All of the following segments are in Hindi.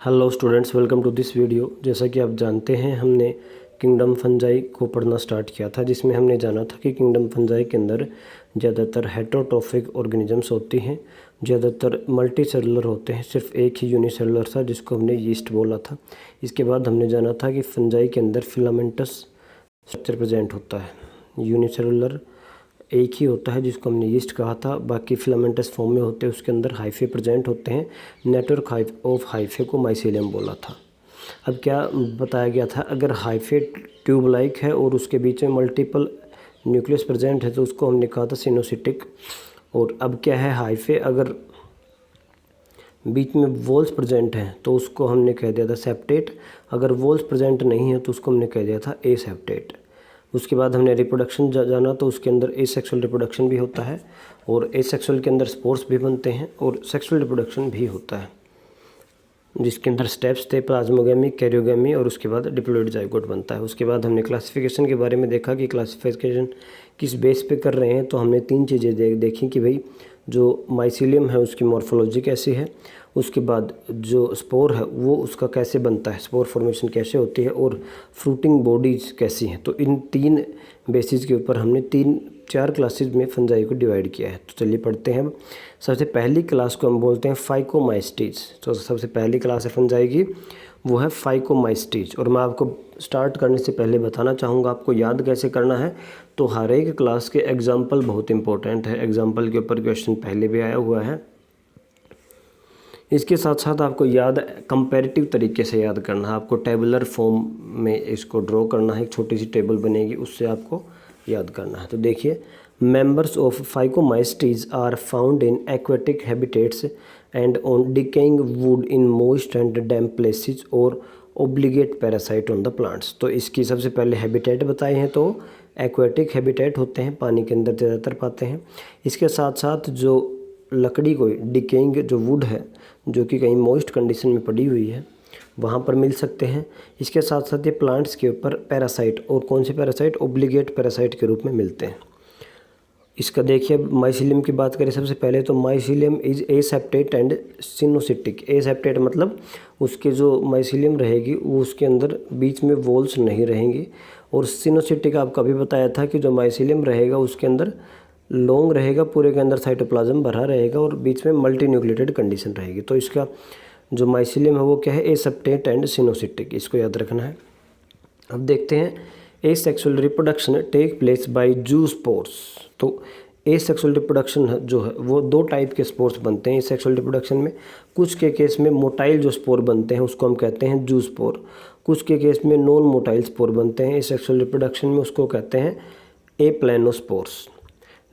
Hello students, welcome to this video. जैसा कि आप जानते हैं, हमने किंगडम फंजाई को पढ़ना स्टार्ट किया था, जिसमें हमने जाना था कि किंगडम फंजाई के अंदर ज़्यादातर हेटेरोट्रॉफिक ऑर्गेनिजम्स होती हैं, ज़्यादातर मल्टी सेलुलर होते हैं। सिर्फ एक ही यूनिसेलुलर था जिसको हमने यीस्ट बोला था। इसके बाद हमने जाना था कि फंजाई के अंदर फिलामेंटस स्ट्रक्चर प्रेजेंट होता है। यूनिसेलुलर एक ही होता है जिसको हमने यीस्ट कहा था, बाकी फिलामेंटस फॉर्म में होते हैं, उसके अंदर हाइफे प्रेजेंट होते हैं। नेटवर्क ऑफ हाइफे को माइसीलियम बोला था। अब क्या बताया गया था, अगर हाइफे ट्यूब लाइक है और उसके बीच में मल्टीपल न्यूक्लियस प्रेजेंट है तो उसको हमने कहा था सिनोसिटिक। और अब क्या है, हाइफे अगर बीच में वॉल्स प्रेजेंट हैं तो उसको हमने कह दिया था सेप्टेट। अगर वॉल्स प्रेजेंट नहीं है तो उसको हमने कह दिया था एसेप्टेट। उसके बाद हमने रिप्रोडक्शन जाना, तो उसके अंदर एसेक्सुअल रिप्रोडक्शन भी होता है और एसेक्सुअल के अंदर स्पोर्स भी बनते हैं और सेक्सुअल रिप्रोडक्शन भी होता है, जिसके अंदर स्टेप्स थे प्लाज्मोगेमी, कैरियोगेमी और उसके बाद डिप्लॉइड जाइगोट बनता है। उसके बाद हमने क्लासिफिकेशन के बारे में देखा कि क्लासिफिकेशन किस बेस पे कर रहे हैं। तो हमने तीन चीज़ें देखी कि भाई जो माइसीलियम है उसकी मॉर्फोलॉजी कैसी है, उसके बाद जो स्पोर है वो उसका कैसे बनता है, स्पोर फॉर्मेशन कैसे होती है, और फ्रूटिंग बॉडीज़ कैसी हैं। तो इन तीन बेसिस के ऊपर हमने चार क्लासेज में फंजाई को डिवाइड किया है। तो चलिए पढ़ते हैं। सबसे पहली क्लास को हम बोलते हैं फाइकोमाइस्टीज। तो सबसे पहली क्लास है फंजाई की, वो है फाइकोमाइस्टीज। और मैं आपको स्टार्ट करने से पहले बताना चाहूँगा आपको याद कैसे करना है। तो हर एक क्लास के एग्जाम्पल बहुत इंपॉर्टेंट है, एग्जाम्पल के ऊपर क्वेश्चन पहले भी आया हुआ है। इसके साथ साथ आपको याद कंपैरेटिव तरीके से याद करना है, आपको टेबुलर फॉर्म में इसको ड्रॉ करना है, एक छोटी सी टेबल बनेगी उससे आपको याद करना है। तो देखिए, members of phycomycetes are found in aquatic habitats and on decaying wood in moist and damp places और obligate parasite on the plants. तो इसकी सबसे पहले हैबिटेट बताए हैं, तो एक्वेटिक हैबिटेट होते हैं, पानी के अंदर ज़्यादातर पाते हैं। इसके साथ साथ जो लकड़ी को डिकेइंग जो वुड है जो कि कहीं मॉइस्ट कंडीशन में पड़ी हुई है वहाँ पर मिल सकते हैं। इसके साथ साथ ये प्लांट्स के ऊपर पैरासाइट, और कौन से पैरासाइट, ओब्लिगेट पैरासाइट के रूप में मिलते हैं। इसका देखिए, माइसीलियम की बात करें सबसे पहले, तो mycelium is aseptate and coenocytic. Aseptate मतलब उसके जो माइसीलियम रहेगी वो उसके अंदर बीच में वॉल्स नहीं रहेंगी। और सिनोसिटिक आपको अभी बताया था कि जो माइसीलियम रहेगा उसके अंदर लॉन्ग रहेगा, पूरे के अंदर साइटोप्लाज्म भरा रहेगा और बीच में मल्टी न्यूक्लिएटेड कंडीशन रहेगी। तो इसका जो माइसीलियम है वो क्या है, एसेप्टेट एंड सिनोसिटिक, इसको याद रखना है। अब देखते हैं, asexual reproduction take place by zoospores. तो एसेक्सुअल रिप्रोडक्शन जो है वो दो टाइप के स्पोर्स बनते हैं एसेक्सुअल रिप्रोडक्शन में। कुछ के केस में मोटाइल जो स्पोर बनते हैं उसको हम कहते हैं जूस्पोर, कुछ के केस में नॉन मोटाइल स्पोर बनते हैं एसेक्सुअल रिप्रोडक्शन में, उसको कहते हैं एप्लेनोस्पोर्स।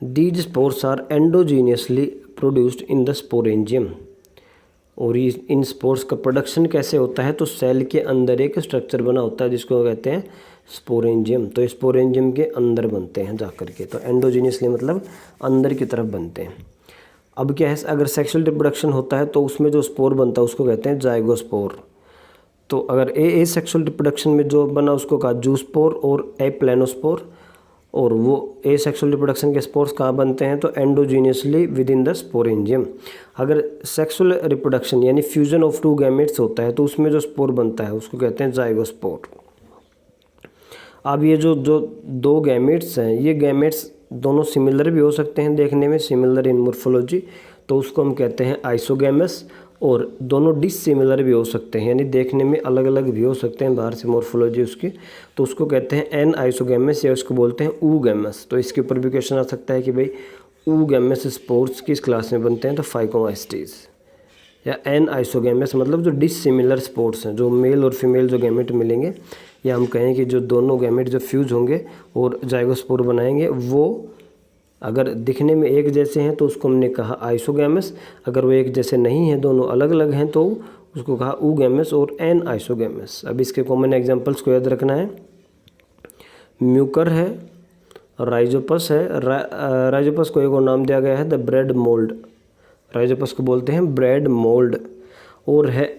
These spores are endogenously produced in the sporangium। और इन स्पोर्स का प्रोडक्शन कैसे होता है, तो सेल के अंदर एक स्ट्रक्चर बना होता है जिसको कहते हैं स्पोरेंजियम। तो स्पोरेंजियम के अंदर बनते हैं जाकर के, तो एंडोजीनियसली मतलब अंदर की तरफ बनते हैं। अब क्या है, अगर सेक्सुअल रिप्रोडक्शन होता है तो उसमें जो स्पोर बनता है उसको कहते हैं जाइगोस्पोर। तो अगर ए सेक्सुअल रिप्रोडक्शन में जो बना उसको कहा जूस्पोर और एप्लेनोस्पोर। और वो एसेक्सुअल रिप्रोडक्शन के स्पोर्स कहाँ बनते हैं, तो endogenously with in the sporangium. अगर सेक्सुअल रिप्रोडक्शन यानी फ्यूजन ऑफ टू गैमेट्स होता है तो उसमें जो स्पोर बनता है उसको कहते हैं जाइगोस्पोर। अब ये जो दो गैमेट्स हैं, ये गैमेट्स दोनों सिमिलर भी हो सकते हैं देखने में, सिमिलर इन मोर्फोलॉजी, तो उसको हम कहते हैं आइसोगैमस। और दोनों डिसिमिलर भी हो सकते हैं, यानी देखने में अलग अलग भी हो सकते हैं बाहर से मोर्फोलॉजी उसकी, तो उसको कहते हैं एन आइसोगैमस या उसको बोलते हैं ऊगैमस। तो इसके ऊपर भी क्वेश्चन आ सकता है कि भाई ऊगैमस स्पोर्स किस क्लास में बनते हैं, तो फाइकोमाइस्टीज। या एन आइसोगैमस मतलब जो डिसिमिलर स्पोर्स हैं, जो मेल और फीमेल जो गैमेट मिलेंगे, या हम कहें कि जो दोनों गैमेट जो फ्यूज होंगे और जाइगोस्पोर बनाएंगे, वो अगर दिखने में एक जैसे हैं तो उसको हमने कहा आइसोगैमस। अगर वो एक जैसे नहीं हैं, दोनों अलग अलग हैं, तो उसको कहा ऊगैमस और एन आइसोगैमस। अब इसके कॉमन एग्जांपल्स को याद रखना है, म्यूकर है, राइजोपस है। राइजोपस को एक और नाम दिया गया है द ब्रेड मोल्ड, राइजोपस को बोलते हैं ब्रेड मोल्ड। और है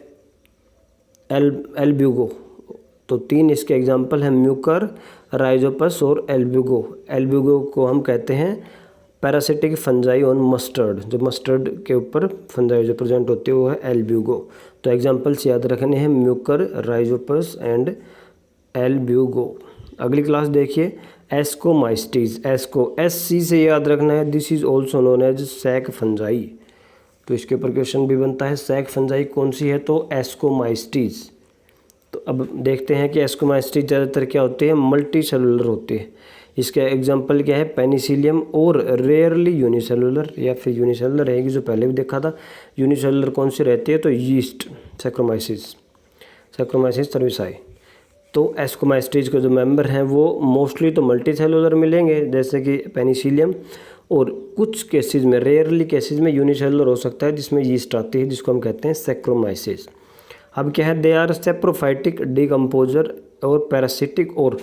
एल्ब्यूगो। तो तीन इसके एग्जाम्पल हैं, म्यूकर, राइजोपस और एल्ब्यूगो। एल्ब्यूगो को हम कहते हैं पैरासिटिक फंजाई ऑन मस्टर्ड, जो मस्टर्ड के ऊपर फंजाई जो प्रेजेंट होती है वो है एल्ब्यूगो। तो एग्जांपल्स याद रखने हैं म्यूकर, राइजोपस एंड एल्ब्यूगो। अगली क्लास देखिए एस्कोमाइस्टीज, एस्को SC से याद रखना है, this is also known as sac fungi. तो इसके ऊपर क्वेश्चन भी बनता है सैक फंजाई कौन सी है, तो एस्कोमाइस्टीज। तो अब देखते हैं कि एस्कोमाइस्टीज ज़्यादातर क्या होती है, मल्टी सेलुलर होती है। इसका एग्जांपल क्या है, पेनिसिलियम, और रेयरली यूनिसेलुलर, या फिर यूनिसेलुलर रहेगी जो पहले भी देखा था। यूनिसेलुलर कौन सी रहती है, तो यीस्ट, सैक्रोमाइसिस, सैक्रोमाइसिस सर्विसाई। तो एस्कोमाइस्टीज के जो मेंबर हैं वो मोस्टली तो मल्टी सेलुलर मिलेंगे जैसे कि पेनिसिलियम, और कुछ केसेस में, रेयरली केसेस में यूनिसेलुलर हो सकता है जिसमें यीस्ट आती है जिसको हम कहते हैं सैक्रोमाइसिस। अब क्या है, दे आर सेप्रोफाइटिक डिकम्पोजर और पैरासिटिक और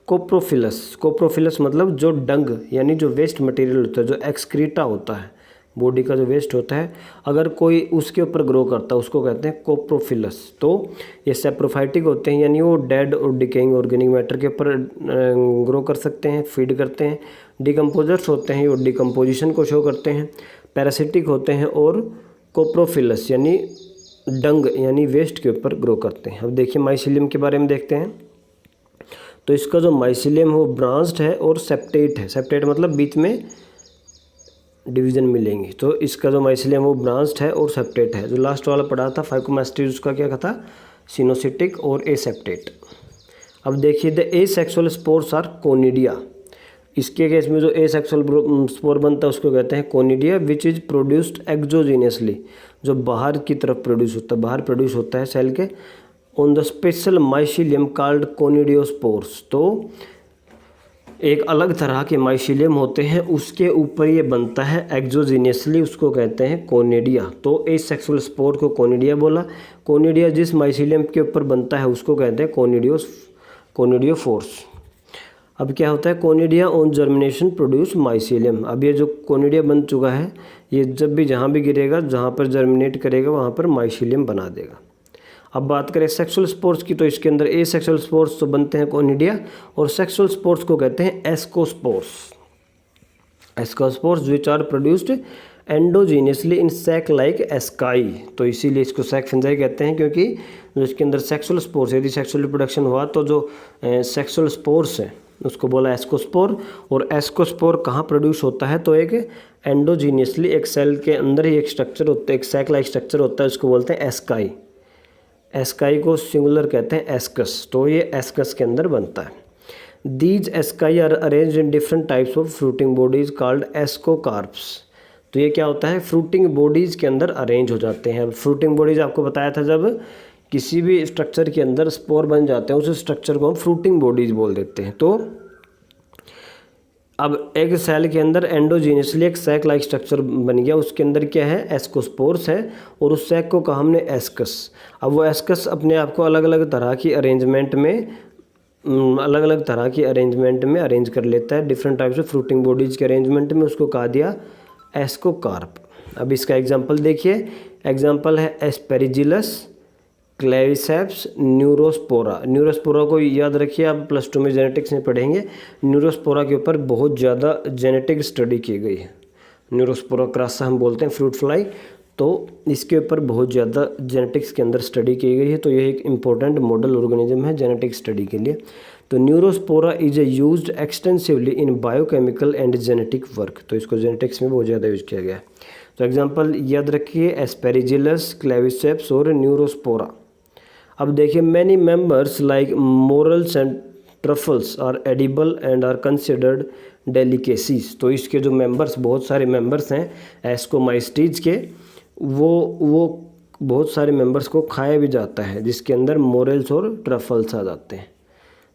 कोप्रोफिलस। कोप्रोफिलस मतलब जो डंग यानी जो वेस्ट मटेरियल होता है, जो एक्सक्रीटा होता है, बॉडी का जो वेस्ट होता है, अगर कोई उसके ऊपर ग्रो करता है उसको कहते हैं कोप्रोफिलस। तो ये सेप्रोफाइटिक होते हैं यानी वो डेड और डिकेइंग ऑर्गेनिक मैटर के ऊपर ग्रो कर सकते हैं, फीड करते हैं। डिकम्पोजर्स होते हैं वो डिकम्पोजिशन को शो करते हैं। पैरासिटिक होते हैं और कोप्रोफिलस यानी डंग यानी वेस्ट के ऊपर ग्रो करते हैं। अब देखिए माइसिलियम के बारे में देखते हैं। तो इसका जो माइसिलियम है वो ब्रांच्ड है और सेप्टेट है। सेप्टेट मतलब बीच में डिवीजन मिलेंगी। तो इसका जो माइसिलियम वो ब्रांच्ड है और सेप्टेट है। जो लास्ट वाला पढ़ा था फाइकोमास्टीज उसका क्या था, सिनोसिटिक और एसेप्टेट। अब देखिए the asexual spores are conidia. इसके केस में जो एसेक्सुअल स्पोर बनता है उसको कहते हैं conidia, which is produced exogenously, जो बाहर की तरफ प्रोड्यूस होता है, बाहर प्रोड्यूस होता है सेल के, on the special mycelium called conidiospores. तो एक अलग तरह के माइसिलियम होते हैं उसके ऊपर ये बनता है एक्सोजीनियसली, उसको कहते हैं कोनिडिया। तो एसेक्सुअल स्पोर को कोनिडिया बोला। कोनिडिया जिस माइसिलियम के ऊपर बनता है उसको कहते हैं कोनिडियोफोर्स। अब क्या होता है, conidia on germination produce mycelium. अब ये जो कोनिडिया बन चुका है ये जब भी जहाँ भी गिरेगा, जहाँ पर जर्मिनेट करेगा वहाँ पर माइसिलियम बना देगा। अब बात करें सेक्सुअल स्पोर्स की, तो इसके अंदर एसेक्सुअल स्पोर्स तो बनते हैं कोनिडिया, और सेक्सुअल स्पोर्स को कहते हैं ascospores. Ascospores which are produced endogenously in sac like asci. तो इसीलिए इसको सैक फंजाई कहते हैं, क्योंकि जो इसके अंदर सेक्सुअल स्पोर्स, यदि सेक्सुअल रिप्रोडक्शन हुआ तो जो सेक्सुअल स्पोर्स है उसको बोला एस्कोस्पोर। और एस्कोस्पोर कहाँ प्रोड्यूस होता है, तो एक एंडोजीनियसली एक सेल के अंदर ही एक स्ट्रक्चर होता है, एक सैक लाइक स्ट्रक्चर होता है, उसको बोलते हैं एस्काई। एस्काई को सिंगुलर कहते हैं एस्कस। तो ये एस्कस के अंदर बनता है। These asci are arranged in different types of fruiting bodies called ascocarps. तो ये क्या होता है, फ्रूटिंग बॉडीज़ के अंदर अरेंज हो जाते हैं। फ्रूटिंग बॉडीज़ आपको बताया था, जब किसी भी स्ट्रक्चर के अंदर स्पोर बन जाते हैं उस स्ट्रक्चर को हम फ्रूटिंग बॉडीज़ बोल देते हैं। तो अब एक सेल के अंदर एंडोजीनियसली एक सैक लाइक स्ट्रक्चर बन गया, उसके अंदर क्या है, एस्कोस्पोर्स है, और उस सैक को कहा हमने एस्कस। अब वो एस्कस अपने आप को अलग अलग तरह की अरेंजमेंट में अरेंज कर लेता है, different types of fruiting bodies के अरेंजमेंट में, उसको कहा दिया एस्कोकार्प। अब इसका एग्जांपल देखिए, एग्जांपल है एस्पेरिजिलस, क्लेविसेप्स, न्यूरोस्पोरा। न्यूरोस्पोरा को याद रखिए, आप +2 में जेनेटिक्स में पढ़ेंगे। न्यूरोस्पोरा के ऊपर बहुत ज़्यादा जेनेटिक स्टडी की गई है। न्यूरोस्पोरा क्रासा हम बोलते हैं फ्रूट फ्लाई, तो इसके ऊपर बहुत ज़्यादा जेनेटिक्स के अंदर स्टडी की गई है। तो ये एक इम्पोर्टेंट मॉडल ऑर्गेनिज्म है जेनेटिक स्टडी के लिए। तो Neurospora is used extensively in biochemical and genetic work. तो इसको जेनेटिक्स में बहुत ज़्यादा यूज किया गया है। तो एग्जांपल याद रखिए एस्पेरिजिलस, क्लेविसेप्स और न्यूरोस्पोरा। अब देखिए many members like morels and truffles are edible and are considered delicacies. तो इसके जो मेंबर्स, बहुत सारे मेंबर्स हैं एस्कोमाइस्टीज के, वो बहुत सारे मेंबर्स को खाया भी जाता है, जिसके अंदर मोरल्स और ट्रफल्स आ जाते हैं।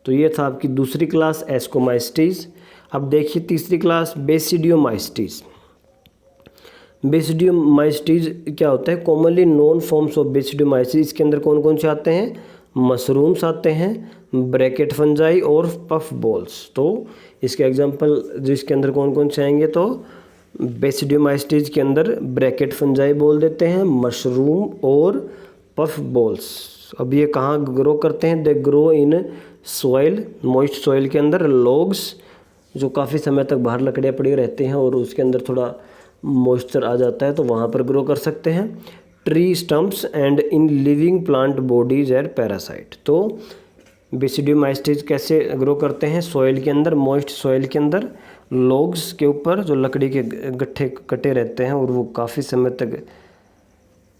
तो ये था आपकी दूसरी क्लास एस्कोमाइस्टीज। अब देखिए तीसरी क्लास बेसिडियोमाइस्टीज। बेसिडियोमाइस्टीज क्या होता है, कॉमनली नोन फॉर्म्स ऑफ बेसिडियोमाइस्टीज। इसके अंदर कौन कौन से आते हैं, मशरूम्स आते हैं, ब्रैकेट फंजाई और पफ बॉल्स। तो इसके एग्जांपल जिसके अंदर कौन कौन से आएंगे, तो बेसिडियोमाइस्टीज के अंदर ब्रैकेट फंजाई बोल देते हैं, मशरूम और पफ बॉल्स। अब ये कहाँ ग्रो करते हैं, they grow in soil, moist soil के अंदर, लॉग्स, जो काफ़ी समय तक बाहर लकड़ियाँ पड़ी रहती हैं और उसके अंदर थोड़ा मॉइस्चर आ जाता है तो वहाँ पर ग्रो कर सकते हैं। Tree stumps and in living plant bodies and parasite. तो बेसिडियोमाइस्टीज कैसे ग्रो करते हैं? सॉइल के अंदर, मॉइस्ट सॉइल के अंदर, लॉग्स के ऊपर जो लकड़ी के गट्ठे कटे रहते हैं और वो काफ़ी समय तक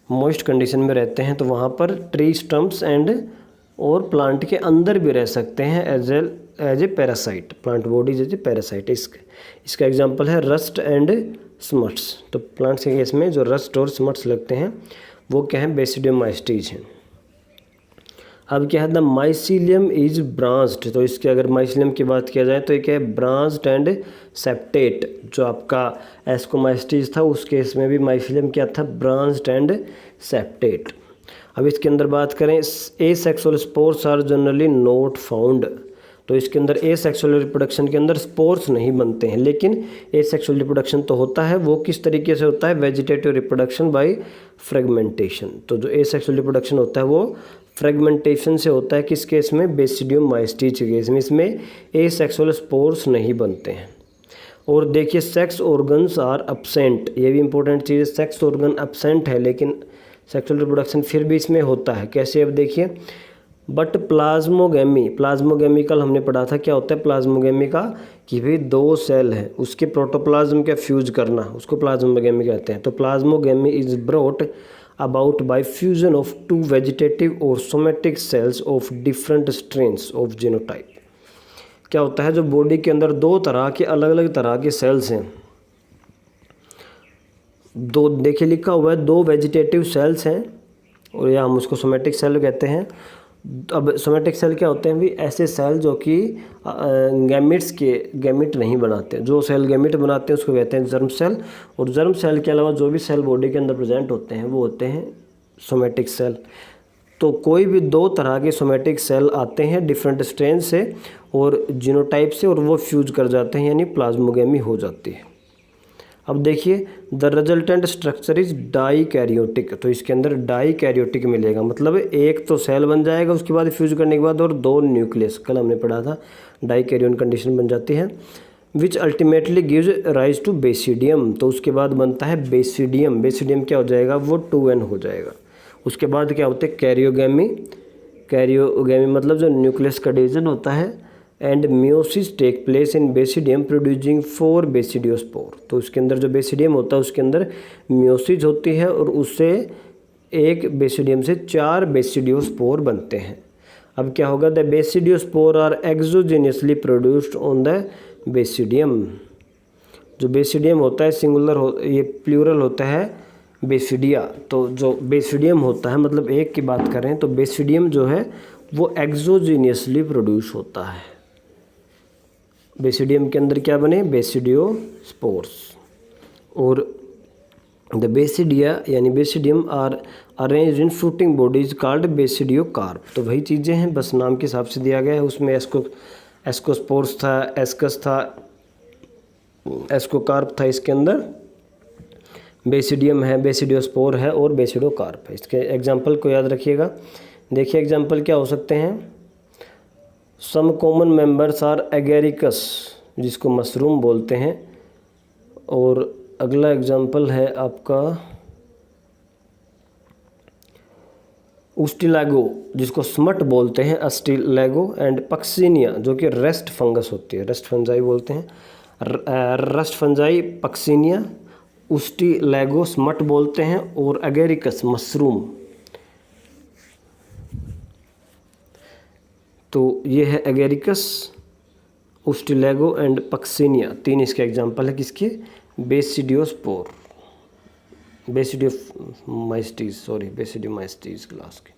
मॉइस्ट कंडीशन में रहते हैं तो वहाँ पर ट्री स्टम्प्स एंड और प्लांट के अंदर भी रह सकते हैं as a parasite. Plant bodies as a parasite. इसका एग्जांपल है रस्ट एंड स्मट्स। तो प्लांट्स के केस में जो रस्ट और स्मट्स लगते हैं वो क्या है? बेसिडियोमाइस्टीज हैं। अब क्या है? The mycelium is branched. तो इसके अगर माइसीलियम की बात किया जाए तो ये क्या है? Branched and septate. जो आपका एस्कोमाइस्टीज था उस केस में भी माइसीलियम क्या था? Branched and septate. अब इसके अंदर बात करें, asexual spores are generally not found. तो इसके अंदर एसेक्सुअल रिप्रोडक्शन के अंदर स्पोर्स नहीं बनते हैं, लेकिन एसेक्सुअल रिप्रोडक्शन तो होता है। वो किस तरीके से होता है? Vegetative reproduction by fragmentation. तो जो एसेक्सुअल रिप्रोडक्शन होता है वो फ्रेगमेंटेशन से होता है। किस केस में? बेसिडियोमाइस्टीज के केस में। इसमें एसेक्सुअल स्पोर्स नहीं बनते हैं। और देखिए सेक्स ऑर्गन्स आर एब्सेंट। ये भी इंपॉर्टेंट चीज़ है। सेक्स ऑर्गन एब्सेंट है लेकिन सेक्सुअल रिप्रोडक्शन फिर भी इसमें होता है। कैसे? अब देखिए, बट प्लाज्मोगेमी कल हमने पढ़ा था। क्या होता है प्लाज्मोगेमी का? कि भाई दो सेल है उसके प्रोटोप्लाज्म का फ्यूज करना, उसको प्लाज्मोगेमी कहते हैं। तो plasmogamy is brought about by fusion of two vegetative और somatic cells of different strains of genotype. क्या होता है? जो बॉडी के अंदर दो तरह के अलग अलग तरह के सेल्स हैं, दो, देखिए लिखा हुआ है, दो वेजिटेटिव सेल्स हैं और या हम उसको सोमेटिक सेल कहते हैं। अब सोमेटिक सेल क्या होते हैं? भी ऐसे सेल जो कि गैमिट नहीं बनाते। जो सेल गैमिट बनाते हैं उसको कहते हैं जर्म सेल। और जर्म सेल के अलावा जो भी सेल बॉडी के अंदर प्रेजेंट होते हैं वो होते हैं सोमेटिक सेल। तो कोई भी दो तरह के सोमेटिक सेल आते हैं डिफरेंट स्ट्रेन से और जीनोटाइप से और वो फ्यूज कर जाते हैं, यानी प्लाज्मोगेमी हो जाती है। अब देखिए, द रिजल्टेंट स्ट्रक्चर इज डाईकैरियोटिक। तो इसके अंदर डाईकैरियोटिक मिलेगा, मतलब एक तो सेल बन जाएगा उसके बाद फ्यूज करने के बाद और दो न्यूक्लियस, कल हमने पढ़ा था, डाईकैरियोन कंडीशन बन जाती है। Which ultimately gives rise to basidium. तो उसके बाद बनता है बेसिडियम। बेसिडियम क्या हो जाएगा? वो 2n हो जाएगा। उसके बाद क्या होते हैं? कैरियोगेमी। कैरियोगेमी मतलब जो न्यूक्लियस का डिवीजन होता है। And meiosis take place in basidium producing 4 basidiospore. तो उसके अंदर जो बेसिडियम होता है उसके अंदर मियोसिस होती है और उससे एक बेसिडियम से 4 बेसिडियोस्पोर बनते हैं। अब क्या होगा? The basidiospore are exogenously produced on the basidium. जो बेसिडियम होता है सिंगुलर ये प्लूरल होता है बेसिडिया। तो जो बेसिडियम होता है, मतलब एक की बात करें तो बेसिडियम जो है वो एक्सोजेनियसली प्रोड्यूस होता है। बेसिडियम के अंदर क्या बने? बेसिडियोस्पोर्स। और द बेसिडिया यानी basidium are arranged in fruiting bodies called basidiocarp. तो वही चीज़ें हैं, बस नाम के हिसाब से दिया गया है। उसमें एस्कोस्पोर्स था, एस्कस था, एस्कोकार्प था। इसके अंदर बेसिडियम है, बेसिडियोस्पोर है और बेसिडियोकार्प है। इसके एग्जाम्पल को याद रखिएगा। देखिए एग्जाम्पल क्या हो सकते हैं? Some common members are Agaricus, जिसको मशरूम बोलते हैं। और अगला एग्जाम्पल है आपका उस्टिलागो, जिसको स्मट बोलते हैं, अस्टिलागो। एंड पक्सिनिया जो कि रेस्ट फंगस होती है, रेस्ट फंजाई बोलते हैं, rest fungi, Puccinia, Ustilago smut बोलते हैं और एगेरिकस मशरूम। तो ये है एगेरिकस, उस्टिलागो एंड पक्सिनिया, 3 इसके एग्जाम्पल है किसके? बेसिडियोस्पोर, बेसिडियोमाइस्टीज क्लास के।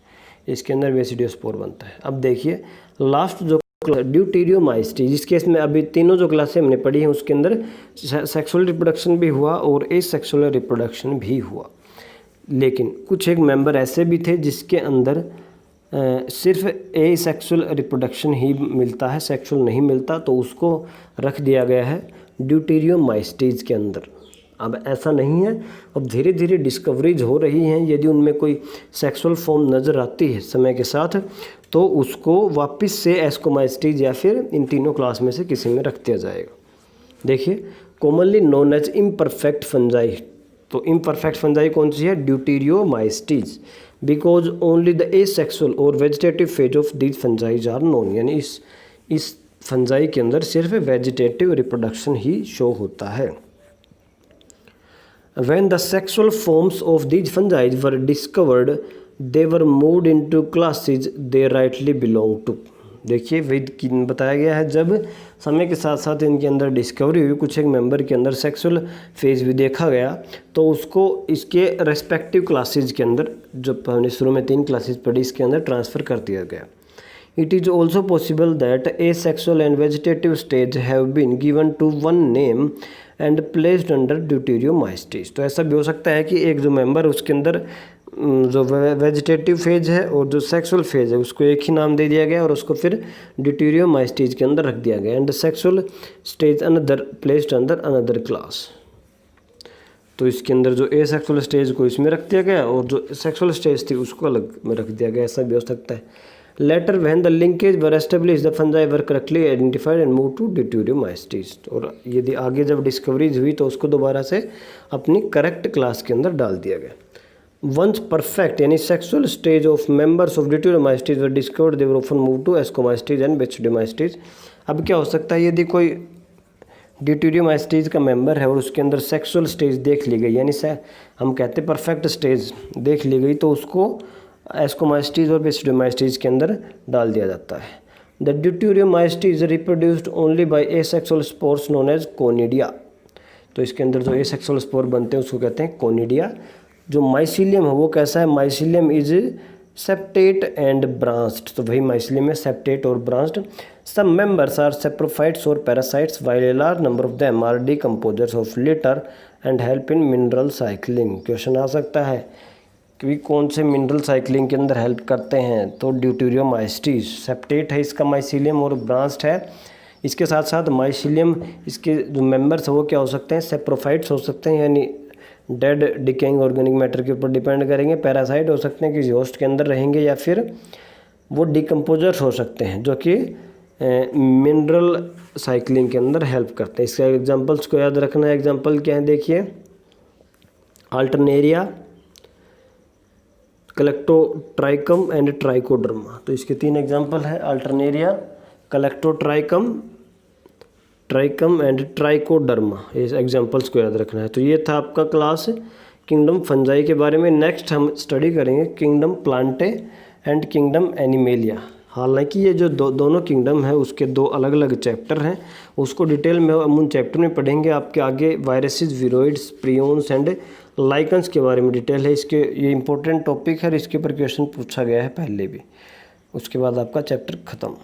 इसके अंदर बेसिडियोस्पोर बनता है। अब देखिए लास्ट जो ड्यूटेरियोमाइस्टीज, जिस केस में अभी तीनों जो क्लासें हमने पढ़ी हैं उसके अंदर सेक्सुअल रिप्रोडक्शन भी हुआ और एसेक्सुअल रिप्रोडक्शन भी हुआ। लेकिन कुछ एक मेंबर ऐसे भी थे जिसके अंदर सिर्फ एसेक्सुअल रिप्रोडक्शन ही मिलता है, सेक्सुअल नहीं मिलता, तो उसको रख दिया गया है ड्यूटेरियोमाइस्टीज के अंदर। अब ऐसा नहीं है, अब धीरे धीरे डिस्कवरीज हो रही हैं। यदि उनमें कोई सेक्सुअल फॉर्म नज़र आती है समय के साथ तो उसको वापस से एस्कोमाइस्टीज या फिर इन तीनों क्लास में से किसी में रख दिया जाएगा। देखिए commonly known as imperfect fungi, तो इम्परफेक्ट फंजाई कौन सी है, Deuteromycetes, because only the asexual और vegetative phase of these fungi are known, यानी इस फंजाई के अंदर सिर्फ वेजिटेटिव रिप्रोडक्शन ही शो होता है। When the sexual forms of these fungi were discovered, they were moved into classes they rightly belong to। देखिए वही बताया गया है, जब समय के साथ साथ इनके अंदर डिस्कवरी हुई, कुछ एक मेंबर के अंदर सेक्सुअल फेज भी देखा गया, तो उसको इसके रेस्पेक्टिव क्लासेज के अंदर, जो हमने शुरू में 3 क्लासेज पढ़ी, इसके अंदर ट्रांसफ़र कर दिया गया। It is also possible that asexual and vegetative stage have been given to one name and placed under deuteriomycetes। तो ऐसा भी हो सकता है कि एक जो मेंबर उसके अंदर जो वेजिटेटिव फेज है और जो सेक्सुअल फेज है उसको एक ही नाम दे दिया गया और उसको फिर ड्यूटेरियोमाइस्टीज के अंदर रख दिया गया, and sexual stage another placed under another class. तो इसके अंदर जो एसेक्सुअल स्टेज को इसमें रख दिया गया और जो सेक्सुअल स्टेज थी उसको अलग में रख दिया गया, ऐसा भी हो सकता है। Later when the linkage were established, the fungi were correctly identified and moved to deuteriomycetes। और यदि आगे जब डिस्कवरीज हुई तो उसको दोबारा से अपनी करेक्ट क्लास के अंदर डाल दिया गया। Once perfect यानी sexual stage of members of deuteriomycetes were discovered, they were often moved to ascomycetes and basidiomycetes। अब क्या हो सकता है, यदि कोई ड्यूटेरियोमाइस्टीज का मेंबर है और उसके अंदर सेक्सुअल स्टेज देख ली गई, यानी हम कहते हैं परफेक्ट स्टेज देख ली गई, तो उसको एस्कोमाइस्टीज और बेसिडियोमाइस्टीज के अंदर डाल दिया जाता है। The deuteromycetes reproduced only by asexual spores known as conidia. तो इसके अंदर जो एसेक्सुअल स्पोर बनते हैं उसको कहते हैं कोनिडिया। जो माइसीलियम है वो कैसा है, mycelium is septate and branched, तो वही माइसीलियम है, सेप्टेट और branched. Some members are saprophytes और parasites while a large number of them are decomposers of litter and help in mineral cycling. Question आ सकता है कि कौन से मिनरल साइक्लिंग के अंदर हेल्प करते हैं, तो ड्यूटेरियोमाइस्टीज, सेप्टेट है इसका माइसीलियम और ब्रांच्ड है। इसके साथ साथ माइसीलियम इसके जो मेंबर्स हैं वो क्या हो सकते हैं, सेप्रोफाइट्स हो सकते हैं, यानी डेड डिकेइंग ऑर्गेनिक मैटर के ऊपर डिपेंड करेंगे। पैरासाइट हो सकते हैं, किसी होस्ट के अंदर रहेंगे, या फिर वो डिकम्पोजर्स हो सकते हैं जो कि मिनरल साइक्लिंग के अंदर हेल्प करते हैं। इसके एग्जांपल्स को याद रखना है। एग्जांपल क्या है, देखिए अल्टरनेरिया, कलेक्टोट्राइकम एंड ट्राइकोडर्मा। तो इसके 3 एग्जांपल है, अल्टरनेरिया, कलेक्टोट्राइकम, ट्राइकम एंड ट्राइकोडर्मा। इस एग्जांपल्स को याद रखना है। तो ये था आपका क्लास किंगडम फंजाई के बारे में। नेक्स्ट हम स्टडी करेंगे kingdom Plantae and kingdom animalia. हालांकि ये जो दोनों किंगडम है उसके 2 अलग अलग चैप्टर हैं, उसको डिटेल में हम उन चैप्टर में पढ़ेंगे। आपके आगे viruses, viroids, prions and lichens के बारे में डिटेल है। इसके ये इंपॉर्टेंट टॉपिक है और इसके ऊपर क्वेश्चन पूछा गया है पहले भी। उसके बाद आपका चैप्टर ख़त्म।